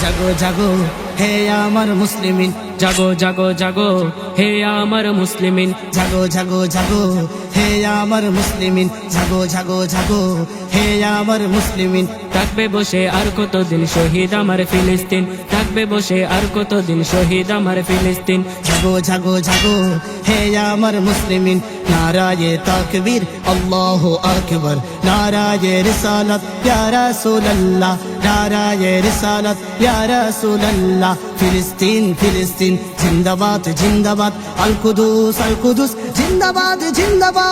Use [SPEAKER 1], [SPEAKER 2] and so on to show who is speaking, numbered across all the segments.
[SPEAKER 1] জাগো জাগো হে আমার মুসলিমিন,
[SPEAKER 2] জাগো জাগো জাগো হে আমার মুসলিমিন,
[SPEAKER 1] জাগো জাগো জাগো হে আমার মুসলিমিন, জাগো জাগো জাগো হে আমার মুসলিমিন।
[SPEAKER 2] থাকবে বসে আর কতদিন শহীদ আমার ফিলিস্তিন, থাকবে বসে আর কতদিন শহীদ আমার ফিলিস্তিন।
[SPEAKER 1] জাগো জাগো জাগো হে আমার মুসলিমিন, নারায়ে তাকবীর আল্লাহু আকবার, নারায়ে রিসালাত ইয়া রাসূলুল্লাহ, নারায়ে রিসালাত ইয়া রাসূলুল্লাহ। ফিলিস্তিন ফিলিস্তিন জিন্দাবাদ জিন্দাবাদ, আল কুদুস জিন্দাবাদ জিন্দাবাদ।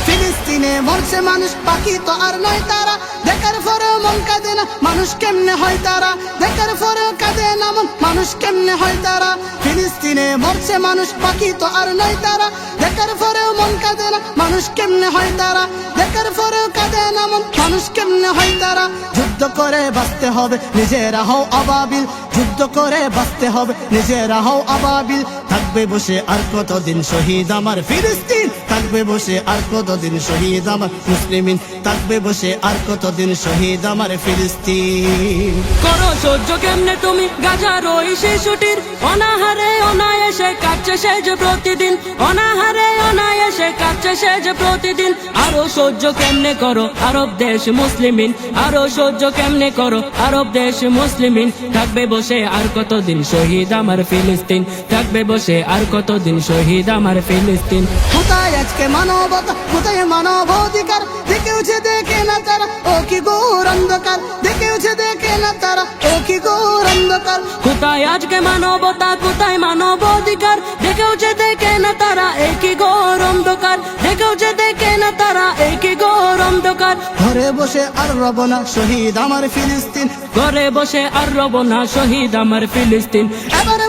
[SPEAKER 1] ফিলিস্তিনে মরছে মানুষ, পাখি তো আর নয় তারা, দেখার পরেও মন কাঁদে না মানুষ কেমনে হয় তারা, দেখার পরেও কাঁদে না মন মানুষ কেমনে হয় তারা। ফিলিস্তিনে মরছে মানুষ, পাখি তো আর নয় তারা, দেখার পরেও মন কাঁদে না মানুষ কেমনে হয় তারা, দেখার পরেও কাঁদে না মন মানুষ কেমনে হয় তারা। যুদ্ধ করে বাঁচতে হবে নিজেরা হও আবাবিল, যুদ্ধ করে বাঁচতে হবে নিজেরা হও আবাবিল। থাকবে বসে আর কতদিন শহীদ আমার ফিলিস্তিন, থাকবে বসে আর কতদিন শহীদ আমার মুসলিমিন, থাকবে বসে আর কতদিন শহীদ আমার ফিলিস্তিন।
[SPEAKER 2] করো সহ্য কেমনে তুমি গাজার ওই শিশুটির, অনাহারে অনায়াসে কাটছে সে যে প্রতিদিন, অনাহারে অনায়াসে কাটছে সে যে প্রতিদিন। আরো সহ্য কেমনে করো আরব দেশ মুসলিমিন, আরো সহ্য কেমনে করো আরব দেশ মুসলিমিন। থাকবে বসে আর কতদিন শহীদ আমার ফিলিস্তিন, থাকবে বসে আর কতদিন শহীদ আমার ফিলিস্তিন।
[SPEAKER 1] কোথায় আজকে মানবতা, কোথায় মানব অধিকার, দেখেওছে দেখে না তারা ও কি ঘোর অন্ধকার, দেখেওছে দেখে না তারা ও কি ঘোর অন্ধকার।
[SPEAKER 2] কোথায় আজকে মানবতা, কোথায় মানব অধিকার, দেখেওছে দেখে না তারা একই ঘোর অন্ধকার, দেখেওছে দেখে না তারা একই ঘোর অন্ধকার।
[SPEAKER 1] ঘরে বসে আর রব না শহীদ আমার ফিলিস্তিন,
[SPEAKER 2] ঘরে বসে আর রব না শহীদ আমার ফিলিস্তিন।
[SPEAKER 1] এবার